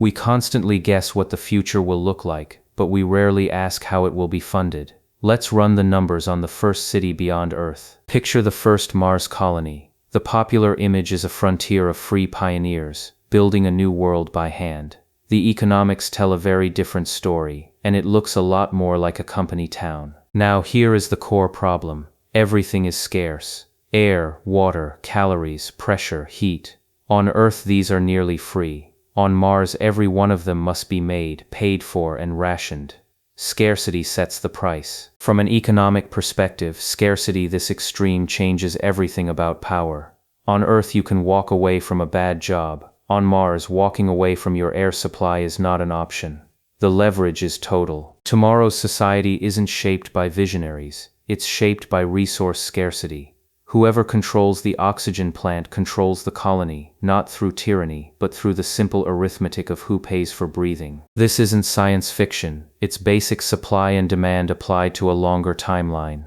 We constantly guess what the future will look like, but we rarely ask how it will be funded. Let's run the numbers on the first city beyond Earth. Picture the first Mars colony. The popular image is a frontier of free pioneers, building a new world by hand. The economics tell a very different story, and it looks a lot more like a company town. Now here is the core problem. Everything is scarce. Air, water, calories, pressure, heat. On Earth these are nearly free. On Mars every one of them must be made, paid for, and rationed. Scarcity sets the price. From an economic perspective, scarcity this extreme changes everything about power. On Earth you can walk away from a bad job. On Mars, walking away from your air supply is not an option. The leverage is total. Tomorrow's society isn't shaped by visionaries. It's shaped by resource scarcity. Whoever controls the oxygen plant controls the colony, not through tyranny, but through the simple arithmetic of who pays for breathing. This isn't science fiction. It's basic supply and demand applied to a longer timeline.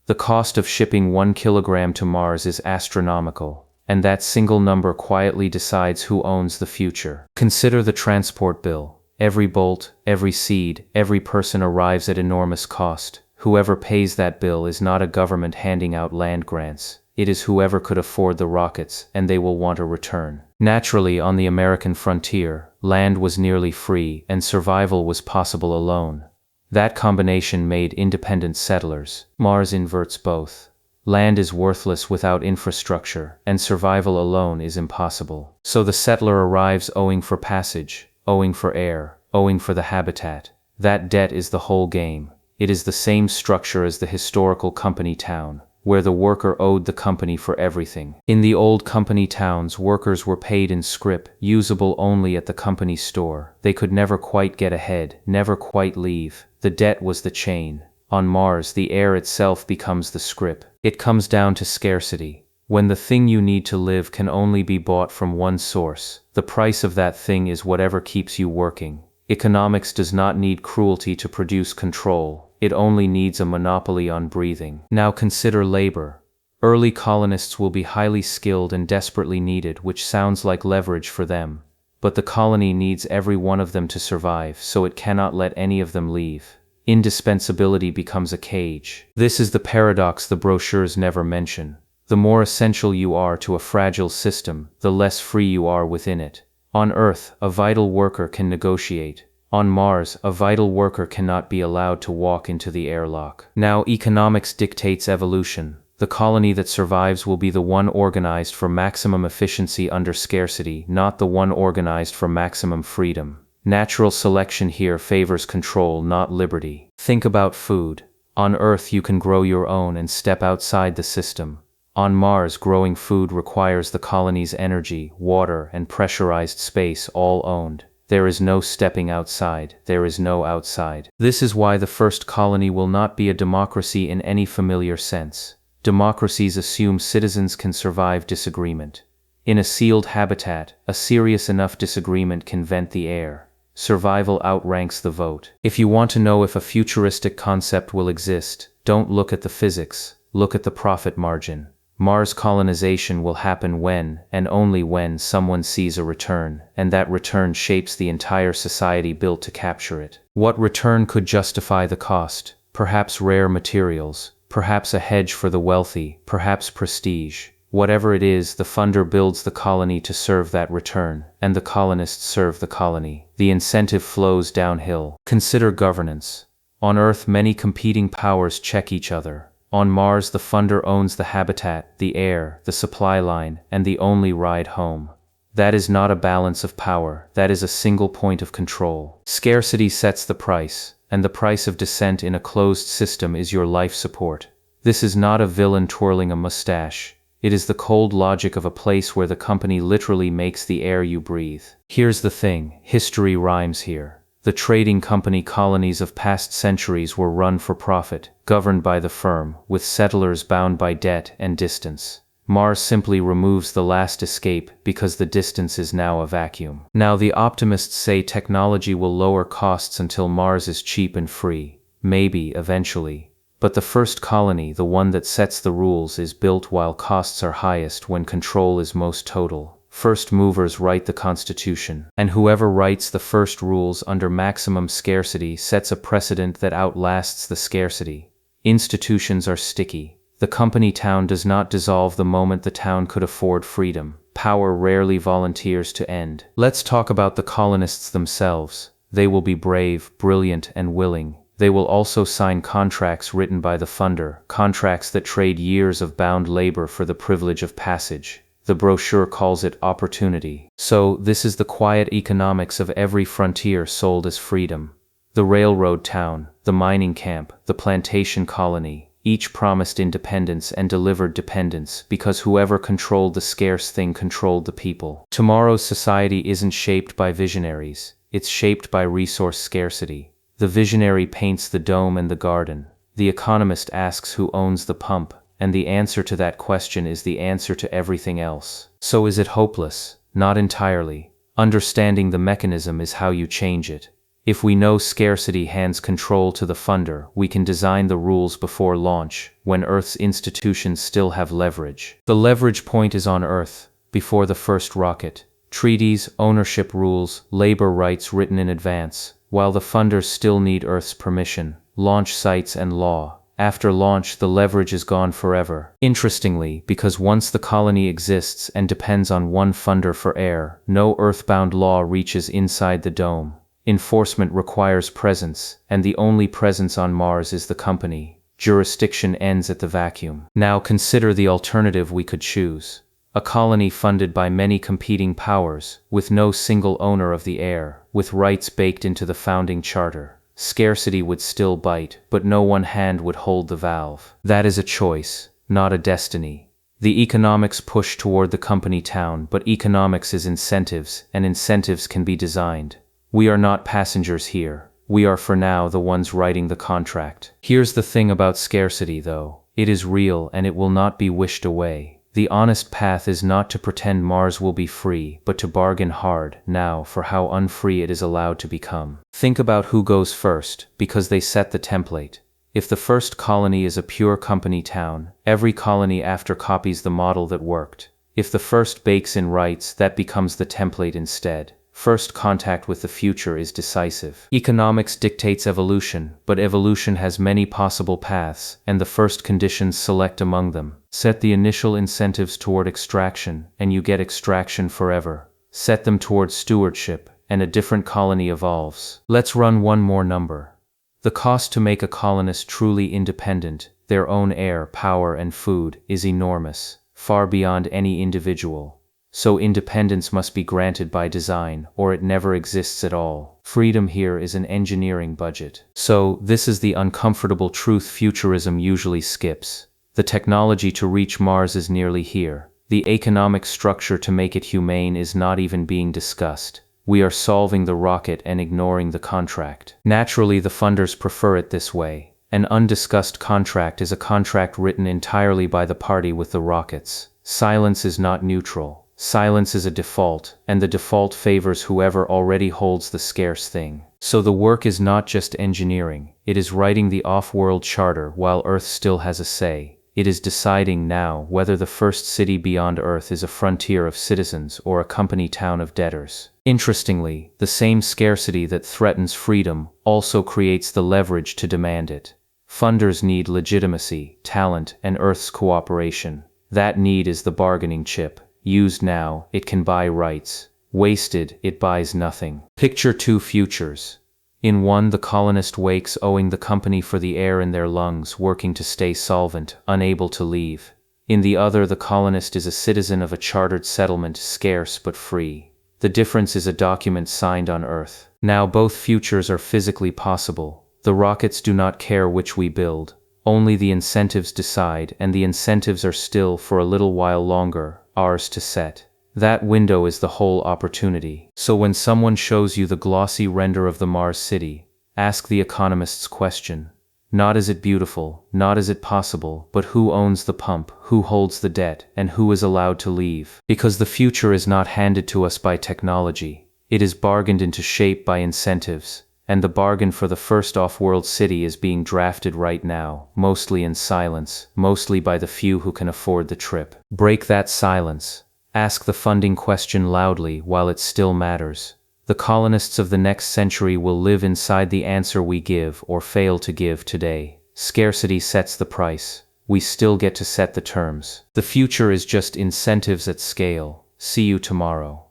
The cost of shipping 1 kilogram to Mars is astronomical. And that single number quietly decides who owns the future. Consider the transport bill. Every bolt, every seed, every person arrives at enormous cost. Whoever pays that bill is not a government handing out land grants. It is whoever could afford the rockets, and they will want a return. Naturally, on the American frontier, land was nearly free, and survival was possible alone. That combination made independent settlers. Mars inverts both. Land is worthless without infrastructure, and survival alone is impossible. So the settler arrives owing for passage, owing for air, owing for the habitat. That debt is the whole game. It is the same structure as the historical company town, where the worker owed the company for everything. In the old company towns, workers were paid in scrip, usable only at the company store. They could never quite get ahead, never quite leave. The debt was the chain. On Mars, the air itself becomes the scrip. It comes down to scarcity. When the thing you need to live can only be bought from one source, the price of that thing is whatever keeps you working. Economics does not need cruelty to produce control. It only needs a monopoly on breathing. Now consider labor. Early colonists will be highly skilled and desperately needed, which sounds like leverage for them. But the colony needs every one of them to survive, so it cannot let any of them leave. Indispensability becomes a cage. This is the paradox the brochures never mention. The more essential you are to a fragile system, the less free you are within it. On Earth, a vital worker can negotiate. On Mars, a vital worker cannot be allowed to walk into the airlock. Now economics dictates evolution. The colony that survives will be the one organized for maximum efficiency under scarcity, not the one organized for maximum freedom. Natural selection here favors control, not liberty. Think about food. On Earth you can grow your own and step outside the system. On Mars, growing food requires the colony's energy, water, and pressurized space all owned. There is no stepping outside. There is no outside. This is why the first colony will not be a democracy in any familiar sense. Democracies assume citizens can survive disagreement. In a sealed habitat, a serious enough disagreement can vent the air. Survival outranks the vote. If you want to know if a futuristic concept will exist, don't look at the physics, look at the profit margin. Mars colonization will happen when, and only when, someone sees a return, and that return shapes the entire society built to capture it. What return could justify the cost? Perhaps rare materials, perhaps a hedge for the wealthy, perhaps prestige. Whatever it is, the funder builds the colony to serve that return, and the colonists serve the colony. The incentive flows downhill. Consider governance. On Earth, many competing powers check each other. On Mars, the funder owns the habitat, the air, the supply line, and the only ride home. That is not a balance of power. That is a single point of control. Scarcity sets the price, and the price of descent in a closed system is your life support. This is not a villain twirling a mustache. It is the cold logic of a place where the company literally makes the air you breathe. Here's the thing, history rhymes here. The trading company colonies of past centuries were run for profit, governed by the firm, with settlers bound by debt and distance. Mars simply removes the last escape because the distance is now a vacuum. Now the optimists say technology will lower costs until Mars is cheap and free. Maybe, eventually. But the first colony, the one that sets the rules, is built while costs are highest when control is most total. First movers write the Constitution, and whoever writes the first rules under maximum scarcity sets a precedent that outlasts the scarcity. Institutions are sticky. The company town does not dissolve the moment the town could afford freedom. Power rarely volunteers to end. Let's talk about the colonists themselves. They will be brave, brilliant, and willing. They will also sign contracts written by the funder, contracts that trade years of bound labor for the privilege of passage. The brochure calls it opportunity. So, this is the quiet economics of every frontier sold as freedom. The railroad town, the mining camp, the plantation colony, each promised independence and delivered dependence because whoever controlled the scarce thing controlled the people. Tomorrow's society isn't shaped by visionaries, it's shaped by resource scarcity. The visionary paints the dome and the garden. The economist asks who owns the pump, and the answer to that question is the answer to everything else. So is it hopeless? Not entirely. Understanding the mechanism is how you change it. If we know scarcity hands control to the funder, we can design the rules before launch, when Earth's institutions still have leverage. The leverage point is on Earth, before the first rocket. Treaties, ownership rules, labor rights written in advance, while the funders still need Earth's permission, launch sites and law. After launch, the leverage is gone forever. Interestingly, because once the colony exists and depends on one funder for air, no earthbound law reaches inside the dome. Enforcement requires presence, and the only presence on Mars is the company. Jurisdiction ends at the vacuum. Now consider the alternative we could choose. A colony funded by many competing powers, with no single owner of the air, with rights baked into the founding charter. Scarcity would still bite, but no one hand would hold the valve. That is a choice, not a destiny. The economics push toward the company town, but economics is incentives, and incentives can be designed. We are not passengers here. We are for now the ones writing the contract. Here's the thing about scarcity though. It is real and it will not be wished away. The honest path is not to pretend Mars will be free, but to bargain hard, now, for how unfree it is allowed to become. Think about who goes first, because they set the template. If the first colony is a pure company town, every colony after copies the model that worked. If the first bakes in rights, that becomes the template instead. First contact with the future is decisive. Economics dictates evolution, but evolution has many possible paths, and the first conditions select among them. Set the initial incentives toward extraction, and you get extraction forever. Set them toward stewardship, and a different colony evolves. Let's run one more number. The cost to make a colonist truly independent, their own air, power, and food, is enormous, far beyond any individual. So independence must be granted by design, or it never exists at all. Freedom here is an engineering budget. So, this is the uncomfortable truth futurism usually skips. The technology to reach Mars is nearly here. The economic structure to make it humane is not even being discussed. We are solving the rocket and ignoring the contract. Naturally, the funders prefer it this way. An undiscussed contract is a contract written entirely by the party with the rockets. Silence is not neutral. Silence is a default, and the default favors whoever already holds the scarce thing. So the work is not just engineering, it is writing the off-world charter while Earth still has a say. It is deciding now whether the first city beyond Earth is a frontier of citizens or a company town of debtors. Interestingly, the same scarcity that threatens freedom also creates the leverage to demand it. Funders need legitimacy, talent, and Earth's cooperation. That need is the bargaining chip. Used now, it can buy rights. Wasted, it buys nothing. Picture two futures. In one, the colonist wakes owing the company for the air in their lungs, working to stay solvent, unable to leave. In the other, the colonist is a citizen of a chartered settlement, scarce but free. The difference is a document signed on Earth. Now both futures are physically possible. The rockets do not care which we build. Only the incentives decide, and the incentives are still, for a little while longer, ours to set. That window is the whole opportunity. So when someone shows you the glossy render of the Mars city, ask the economist's question. Not is it beautiful, not is it possible, but who owns the pump, who holds the debt, and who is allowed to leave? Because the future is not handed to us by technology. It is bargained into shape by incentives. And the bargain for the first off-world city is being drafted right now, mostly in silence, mostly by the few who can afford the trip. Break that silence. Ask the funding question loudly while it still matters. The colonists of the next century will live inside the answer we give or fail to give today. Scarcity sets the price. We still get to set the terms. The future is just incentives at scale. See you tomorrow.